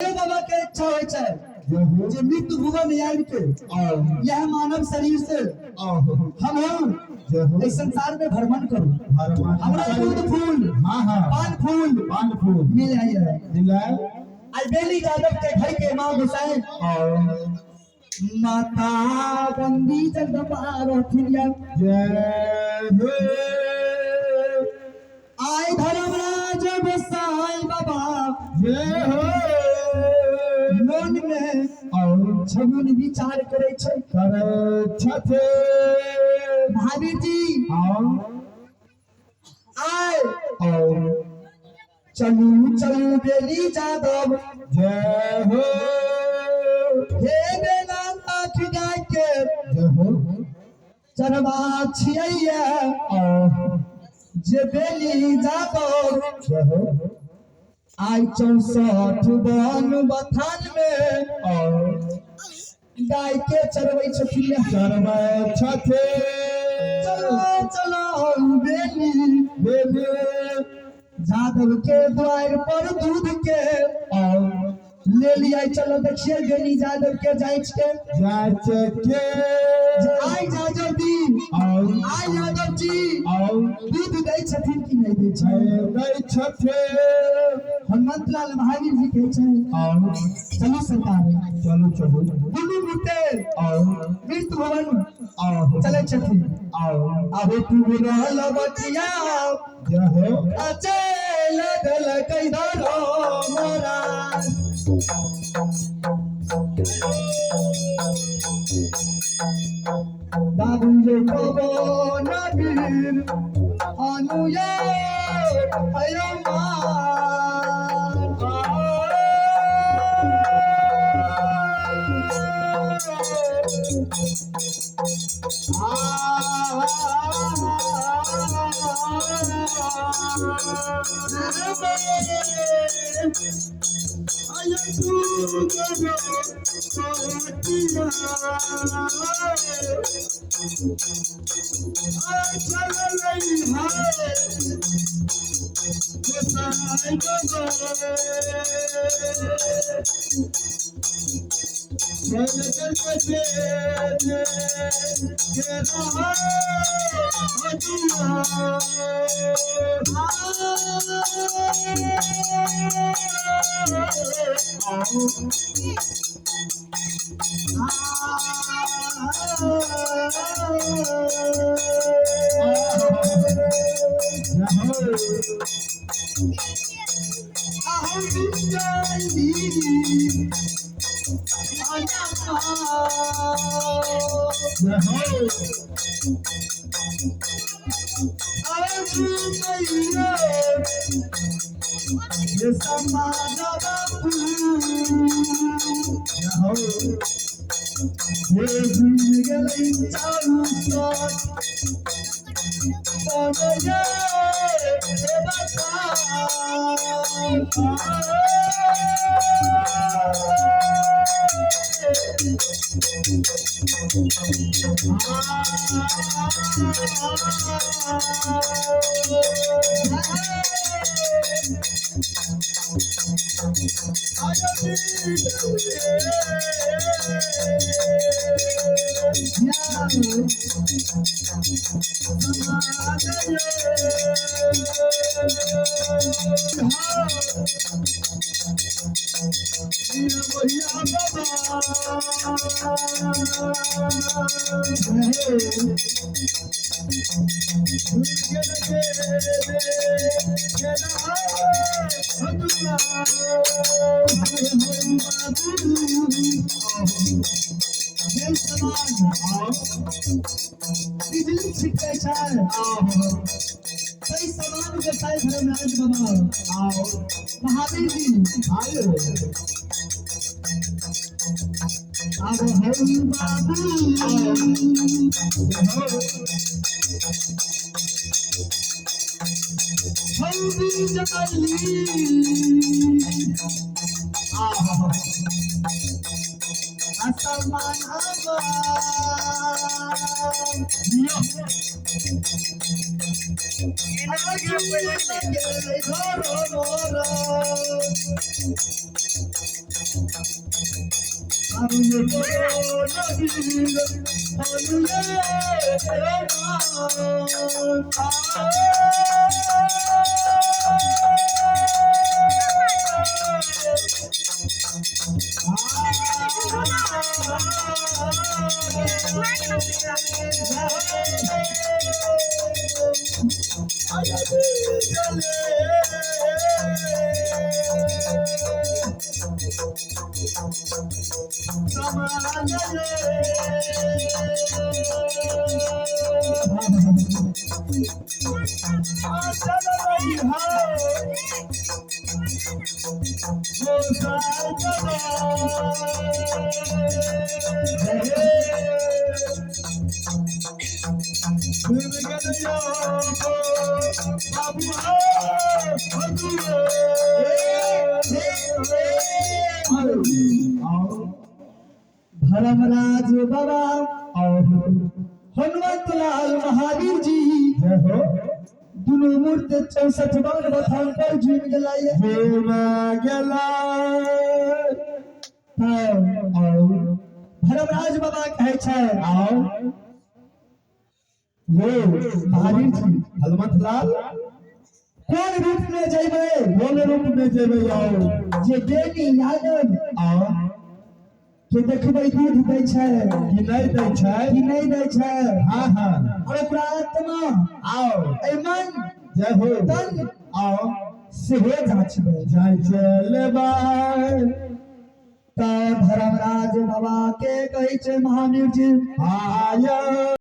बाबा के इच्छा होय छै जे मृत्यु भुवन आबि के यह मानव शरीर से हम इस संसार में भ्रमण करूं। हमरा दूध फूल पान फूल मिल है आई बेली यादव के घर के मां गोसाई माता बंदी जगदम्बा रथिया जय हो आई धर्मराज गोसाई बाबा जय हो मन में छगुन विचार करे छे महावीर जी आए चलू चलू बेली यादव जय हो हे बेला आँख गाय के जय हो चरवा छियै जे बेली यादव जय हो आई 64 वन बथान में गाय के चरबै छथिन चलो चलो बेली यादव के द्वार पर दूध के ले लिया। चलो देखिए बेली यादव के जांच के आई यादव जी दूध दै छथिन कि नहीं दै छै हनुमंत लाल महावीर जी के चलो सरकार चलो दुनू मुते मृत्यु भवन चले छथिन आबे तू रहल बटिया जय अचल दल कैदारो मोरा बाबू जे कबो नबीर अनुया अयो महावीर जी अब हरि बाबू हल्दी जली असमान धर्मराज बाबा और हनुमत लाल महावीर जी दुनू मूर्त 64 बार बखान पर जीव गलाइए धर्मराज बाबा कहे छै आओ ये महावीर जी हनुमत लाल कौन रूप में जेबे आओ जे देवी यादव आओ के देखबै दूध दै छै कि नहीं दै छै हां हां और ओकरा आत्मा आओ ए मन जय हो तन आओ सेहे जांचबै लेबै त धर्मराज बाबा के कहै छै महावीर जी आया